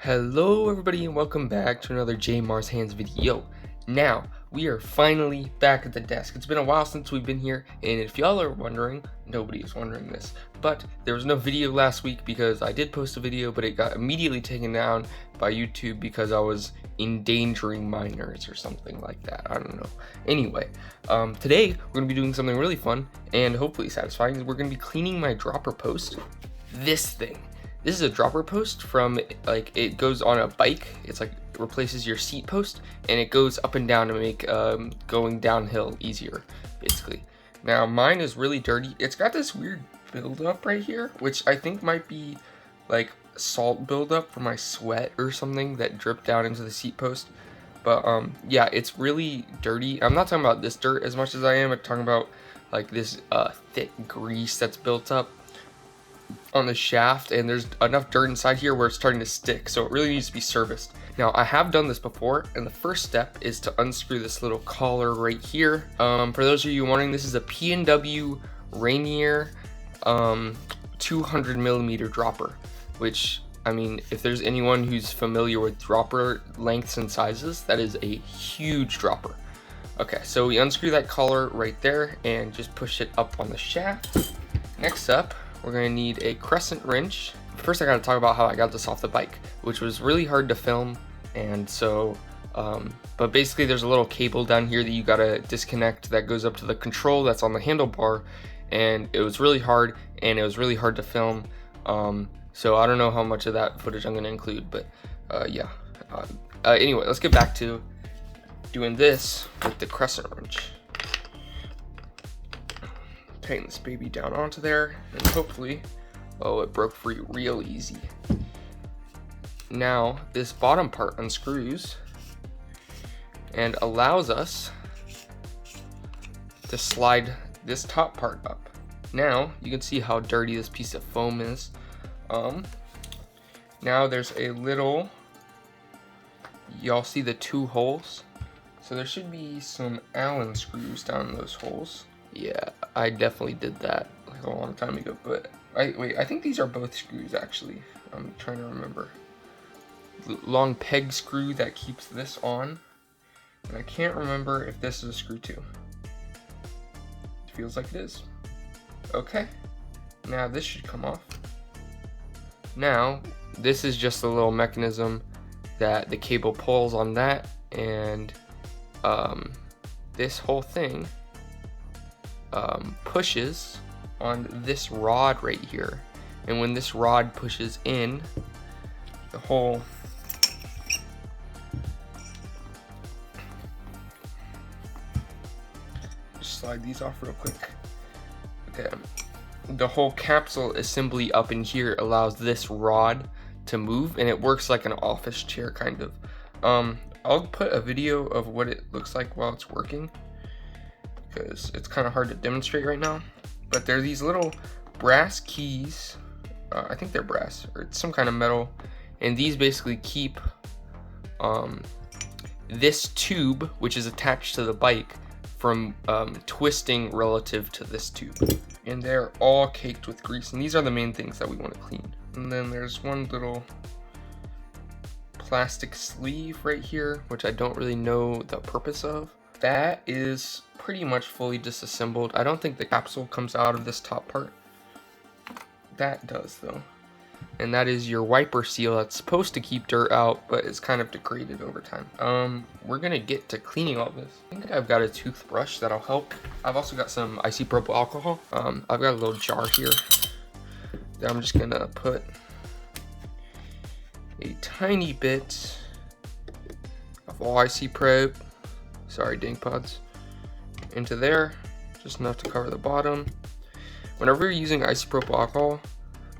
Hello everybody and welcome back to another J Mars Hands video. Now, we are finally back at the desk. It's been a while since we've been here, and if y'all are wondering, nobody is wondering this, but there was no video last week because I did post a video, but it got immediately taken down by YouTube because I was endangering minors or something like that. I don't know. Anyway, today we're going to be doing something really fun and hopefully satisfying. We're going to be cleaning my dropper post. This thing. This is a dropper post from, it goes on a bike. It's like, it replaces your seat post, and it goes up and down to make going downhill easier, basically. Now, mine is really dirty. It's got this weird buildup right here, which I think might be like salt buildup from my sweat or something that dripped down into the seat post. But yeah, it's really dirty. I'm not talking about this dirt as much as I am. I'm talking about like this thick grease that's built up on the shaft, and there's enough dirt inside here where it's starting to stick, so it really needs to be serviced. Now, I have done this before, and the first step is to unscrew this little collar right here. For those of you wondering, this is a PNW Ranier 200mm dropper, which, I mean, if there's anyone who's familiar with dropper lengths and sizes, that is a huge dropper. Okay, so we unscrew that collar right there and just push it up on the shaft. Next up, we're going to need a crescent wrench. First, I got to talk about how I got this off the bike, which was really hard to film. And so, but basically there's a little cable down here that you got to disconnect that goes up to the control that's on the handlebar. And it was really hard, and it was really hard to film. So I don't know how much of that footage I'm going to include, but yeah. Anyway, let's get back to doing this with the crescent wrench. Tighten this baby down onto there, and hopefully, oh, it broke free real easy. Now, this bottom part unscrews and allows us to slide this top part up. Now, you can see how dirty this piece of foam is. Now there's a little, y'all see the two holes? So there should be some Allen screws down in those holes. Yeah, I definitely did that like a long time ago, but I think these are both screws actually. I'm trying to remember. Long peg screw that keeps this on, and I can't remember if this is a screw too. It feels like it is. Okay, now this should come off. Now, this is just a little mechanism that the cable pulls on that, and this whole thing pushes on this rod right here, and when this rod pushes in, the whole just slide these off real quick. Okay, the whole capsule assembly up in here allows this rod to move, and it works like an office chair kind of. I'll put a video of what it looks like while it's working, because it's kind of hard to demonstrate right now. But there are these little brass keys, I think they're brass, or it's some kind of metal, and these basically keep this tube, which is attached to the bike, from twisting relative to this tube. And they're all caked with grease, and these are the main things that we want to clean. And then there's one little plastic sleeve right here, which I don't really know the purpose of. That is pretty much fully disassembled. I don't think the capsule comes out of this top part. That does though. And that is your wiper seal that's supposed to keep dirt out, but it's kind of degraded over time. We're gonna get to cleaning all this. I think I've got a toothbrush that'll help. I've also got some isopropyl alcohol. I've got a little jar here that I'm just gonna put a tiny bit of all isopropyl, sorry dink pods, into there, just enough to cover the bottom. Whenever you're using isopropyl alcohol,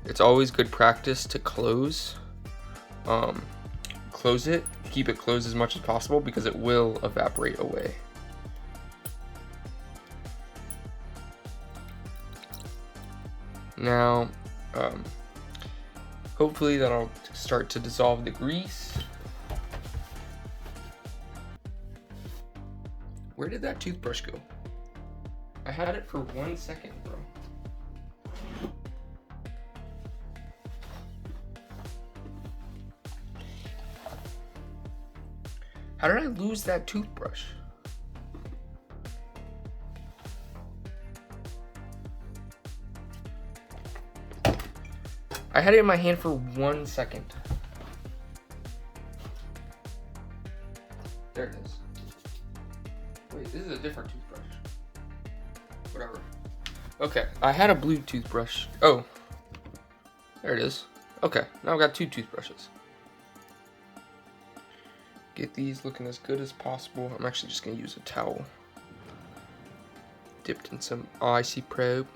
it's always good practice to close it, keep it closed as much as possible, because it will evaporate away. Now, hopefully that'll start to dissolve the grease. Where did that toothbrush go? I had it for 1 second, bro. How did I lose that toothbrush? I had it in my hand for 1 second. There it is. Wait, this is a different toothbrush. Whatever. Okay, I had a blue toothbrush. Oh, there it is. Okay, now I've got 2 toothbrushes. Get these looking as good as possible. I'm actually just gonna use a towel dipped in some IC probe.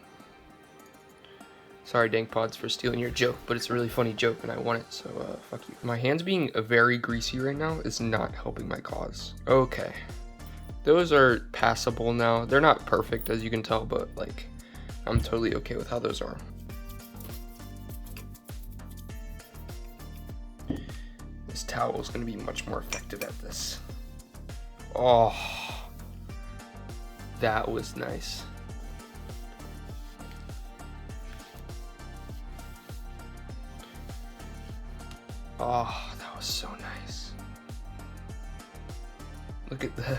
Sorry, DankPods, for stealing your joke, but it's a really funny joke and I want it, so fuck you. My hands being very greasy right now is not helping my cause. Okay, those are passable now. They're not perfect, as you can tell, but like, I'm totally okay with how those are. This towel is going to be much more effective at this. Oh, that was nice. Oh, that was so nice. Look at the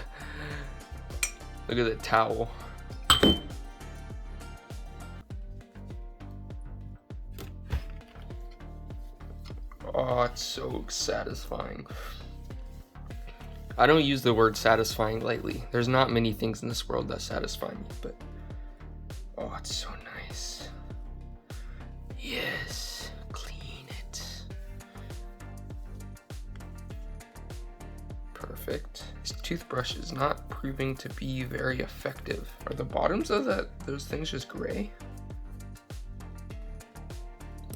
towel. Oh, it's so satisfying. I don't use the word satisfying lightly. There's not many things in this world that satisfy me, but oh, it's so nice. Yes, clean it. Perfect. This toothbrush is not proving to be very effective. Are the bottoms of those things just gray?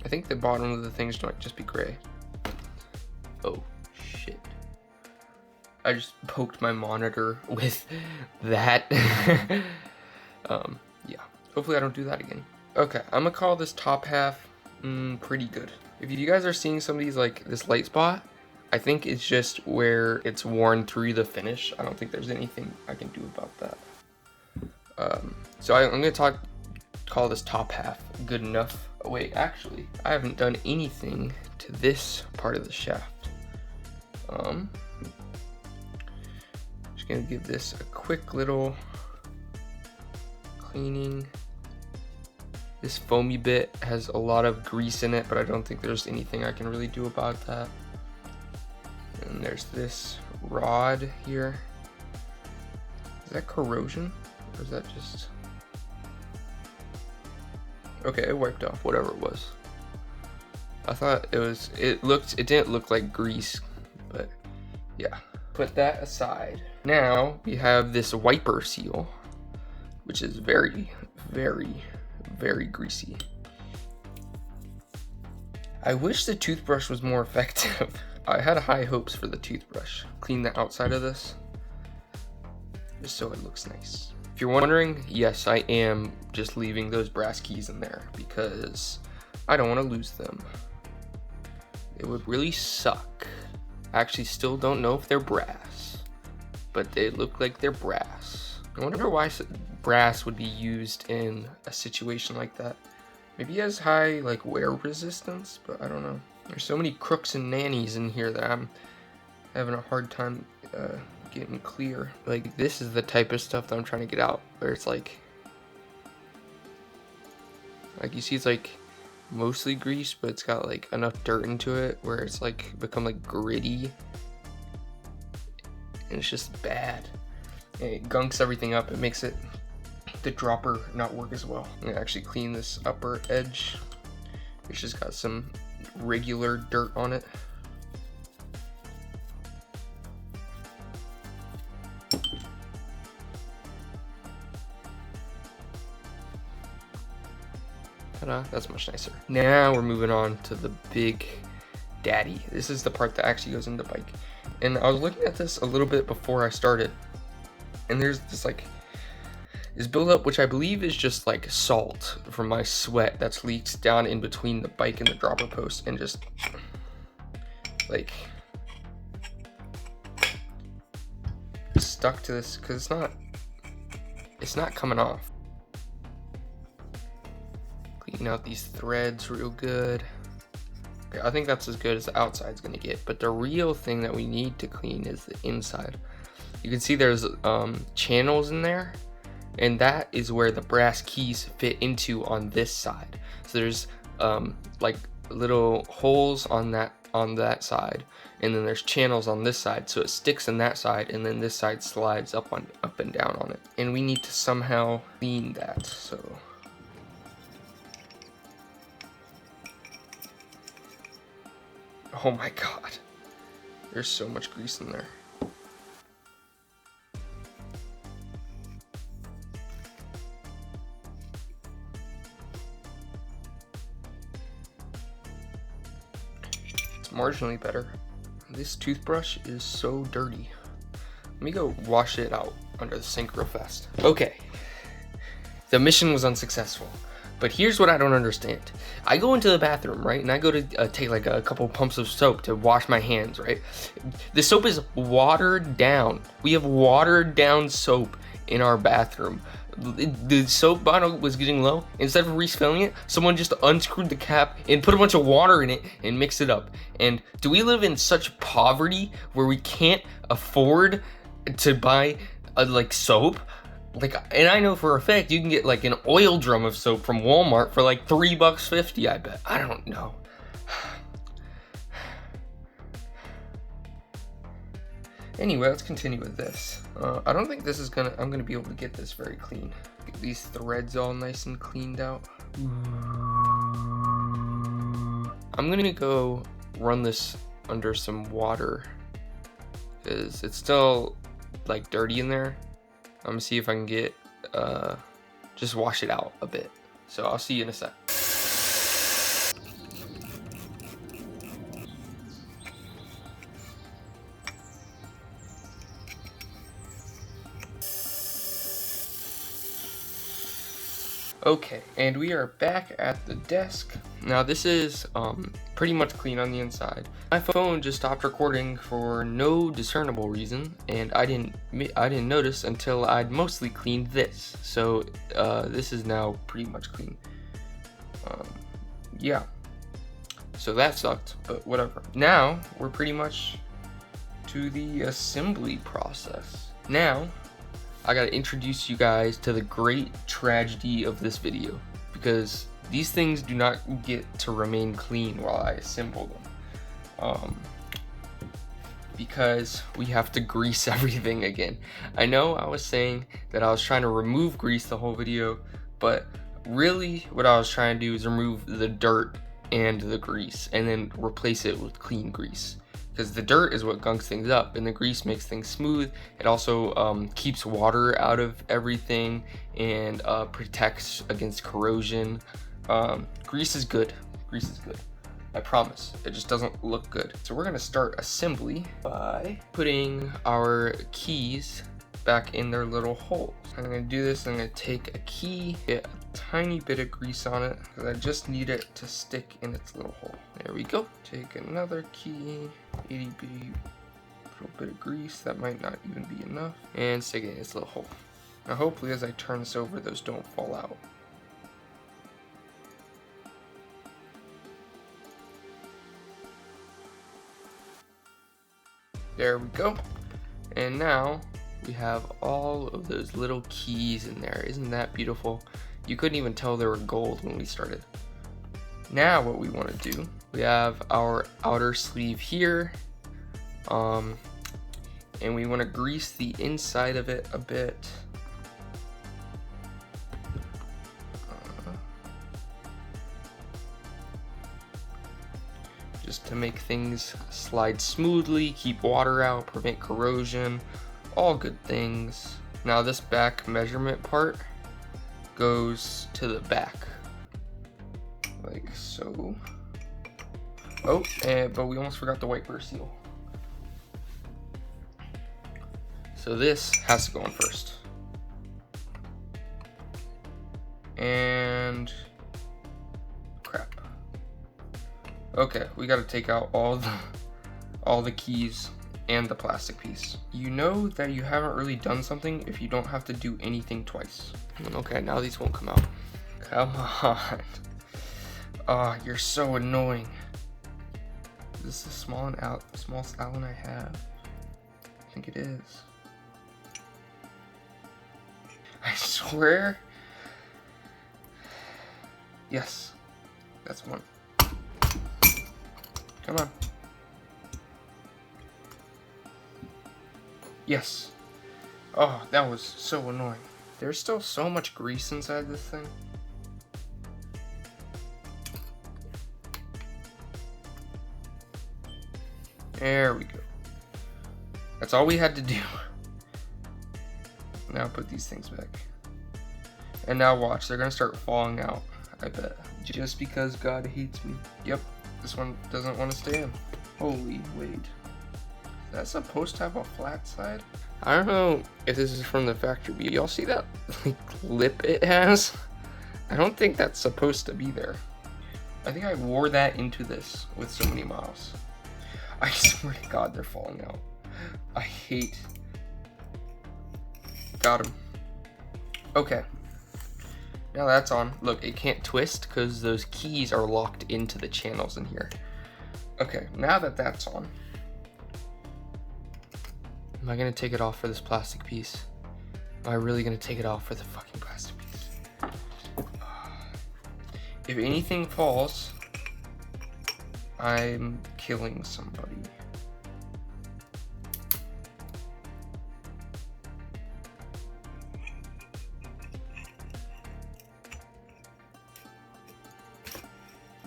I think the bottom of the things might just be gray. Oh, shit. I just poked my monitor with that. Yeah. Hopefully I don't do that again. Okay, I'm gonna call this top half pretty good. If you guys are seeing some of these, like this light spot, I think it's just where it's worn through the finish. I don't think there's anything I can do about that. So I'm gonna call this top half good enough. Oh, wait, actually, I haven't done anything to this part of the shaft. Just gonna give this a quick little cleaning. This foamy bit has a lot of grease in it, but I don't think there's anything I can really do about that. And there's this rod here. Is that corrosion? Or is that just... Okay, it wiped off whatever it was. I thought it didn't look like grease, but yeah. Put that aside. Now we have this wiper seal, which is very, very, very greasy. I wish the toothbrush was more effective. I had high hopes for the toothbrush. Clean the outside of this, just so it looks nice. If you're wondering, yes, I am just leaving those brass keys in there because I don't want to lose them. It would really suck. I actually still don't know if they're brass, but they look like they're brass. I wonder why brass would be used in a situation like that. Maybe it has high like wear resistance, but I don't know. There's so many crooks and nannies in here that I'm having a hard time getting clear. Like, this is the type of stuff that I'm trying to get out, where it's like you see it's like mostly grease, but it's got like enough dirt into it where it's like become like gritty, and it's just bad. And it gunks everything up. It makes the dropper not work as well. I'm gonna actually clean this upper edge. It's just got some regular dirt on it. Ta-da, that's much nicer. Now we're moving on to the big daddy. This is the part that actually goes in the bike. And I was looking at this a little bit before I started, and there's this buildup, which I believe is just like salt from my sweat that's leaked down in between the bike and the dropper post, and just like stuck to this because it's not coming off. Clean out these threads real good. I think that's as good as the outside's gonna get, but the real thing that we need to clean is the inside. You can see there's channels in there, and that is where the brass keys fit into on this side. So there's like little holes on that side, and then there's channels on this side, so it sticks in that side, and then this side slides up and down on it. And we need to somehow clean that. So oh my god, there's so much grease in there. It's marginally better. This toothbrush is so dirty. Let me go wash it out under the sink real fast. Okay, the mission was unsuccessful. But here's what I don't understand. I go into the bathroom, right? And I go to take like a couple pumps of soap to wash my hands, right? The soap is watered down. We have watered down soap in our bathroom. The soap bottle was getting low. Instead of refilling it, someone just unscrewed the cap and put a bunch of water in it and mixed it up. And do we live in such poverty where we can't afford to buy like soap? Like, and I know for a fact you can get like an oil drum of soap from Walmart for like $3.50, I bet. I don't know. Anyway, let's continue with this. I don't think this is I'm gonna be able to get this very clean. Get these threads all nice and cleaned out. I'm gonna go run this under some water because it's still like dirty in there. I'm gonna see if I can get, just wash it out a bit. So I'll see you in a sec. Okay, and we are back at the desk. Now this is pretty much clean on the inside. My phone just stopped recording for no discernible reason, and I didn't notice until I'd mostly cleaned this. So this is now pretty much clean. Yeah. So that sucked, but whatever. Now we're pretty much to the assembly process. Now I gotta introduce you guys to the great tragedy of this video, because these things do not get to remain clean while I assemble them. Because we have to grease everything again. I know I was saying that I was trying to remove grease the whole video, but really what I was trying to do is remove the dirt and the grease and then replace it with clean grease. Because the dirt is what gunks things up and the grease makes things smooth. It also keeps water out of everything and protects against corrosion. Grease is good. Grease is good. I promise. It just doesn't look good. So we're gonna start assembly by putting our keys back in their little holes. I'm gonna do this. I'm gonna take a key, get a tiny bit of grease on it because I just need it to stick in its little hole. There we go. Take another key, itty bitty little bit of grease. That might not even be enough, and stick it in its little hole. Now hopefully as I turn this over, those don't fall out. There we go. And now we have all of those little keys in there. Isn't that beautiful? You couldn't even tell they were gold when we started. Now what we want to do, we have our outer sleeve here, and we want to grease the inside of it a bit. Just to make things slide smoothly, keep water out, prevent corrosion, all good things. Now this back measurement part goes to the back, like so. Oh, but we almost forgot the wiper seal. So this has to go on first. And crap. Okay, we got to take out all the keys and the plastic piece. You know that you haven't really done something if you don't have to do anything twice. Okay, now these won't come out. Come on. Oh, you're so annoying. this the smallest Allen I have? I think it is. I swear. Yes, that's one. Come on. Yes. Oh, that was so annoying. There's still so much grease inside this thing. There we go. That's all we had to do. Now put these things back. And now watch, they're gonna start falling out, I bet. Just because God hates me. Yep, this one doesn't want to stay in. Holy, wait. Is that supposed to have a flat side? I don't know if this is from the factory, but y'all see that like lip it has? I don't think that's supposed to be there. I think I wore that into this with so many miles. I swear to God, they're falling out. I hate. Got him. Okay. Now that's on. Look, it can't twist because those keys are locked into the channels in here. Okay, now that that's on. Am I gonna take it off for this plastic piece? Am I really gonna take it off for the fucking plastic piece? If anything falls, I'm killing somebody.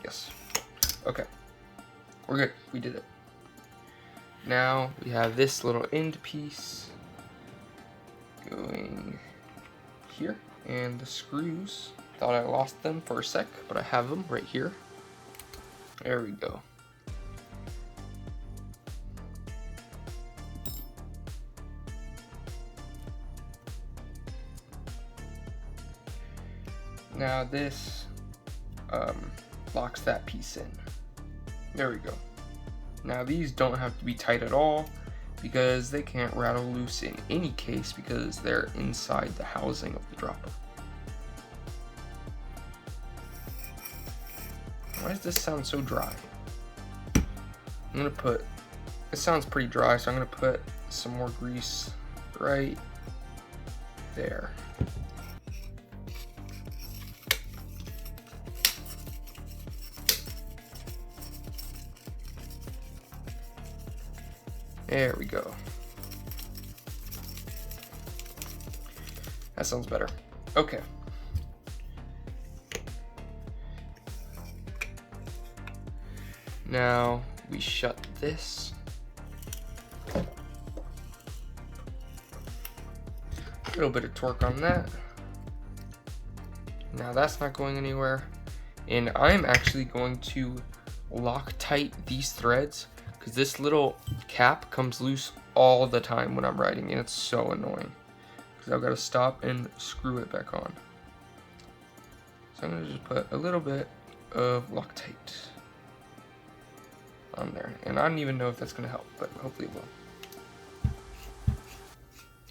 Yes. Okay. We're good. We did it. Now we have this little end piece going here, and the screws. Thought I lost them for a sec, but I have them right here. There we go. Now this locks that piece in. There we go. Now these don't have to be tight at all because they can't rattle loose in any case because they're inside the housing of the dropper. Why does this sound so dry? I'm gonna put, it sounds pretty dry, so I'm gonna put some more grease right there. There we go. That sounds better. Okay. Now we shut this. A little bit of torque on that. Now that's not going anywhere. And I'm actually going to lock tight these threads because this little cap comes loose all the time when I'm riding, and it's so annoying because I've got to stop and screw it back on. So I'm going to just put a little bit of Loctite on there, and I don't even know if that's going to help, but hopefully it will.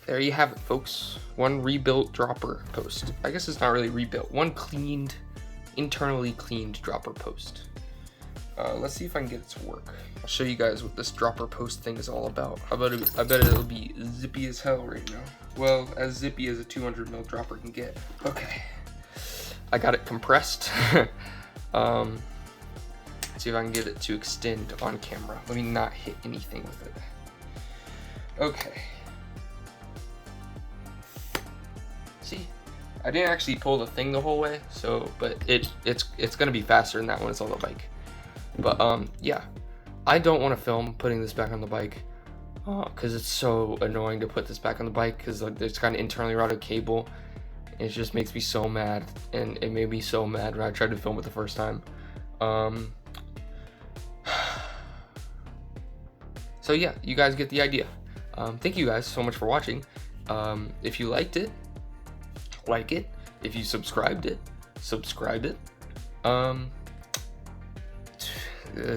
There you have it, folks. One rebuilt dropper post. I guess it's not really rebuilt. One cleaned, internally cleaned dropper post. Let's see if I can get it to work. I'll show you guys what this dropper post thing is all about. I bet it'll be zippy as hell right now. Well, as zippy as a 200 mil dropper can get. Okay, I got it compressed. Let's see if I can get it to extend on camera. Let me not hit anything with it. Okay. See, I didn't actually pull the thing the whole way, so but it's gonna be faster than that when it's on the bike. But yeah, I don't want to film putting this back on the bike because it's so annoying to put this back on the bike because there's kind of internally routed cable. It just makes me so mad, and it made me so mad when I tried to film it the first time. So yeah, you guys get the idea. Thank you guys so much for watching. If you liked it, like it. If you subscribed it, subscribe it.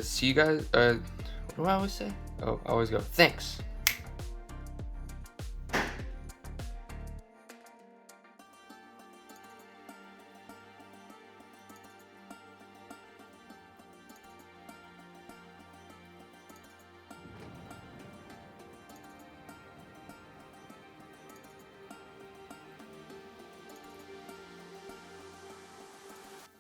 See you guys. What do I always say? Oh, I always go, thanks.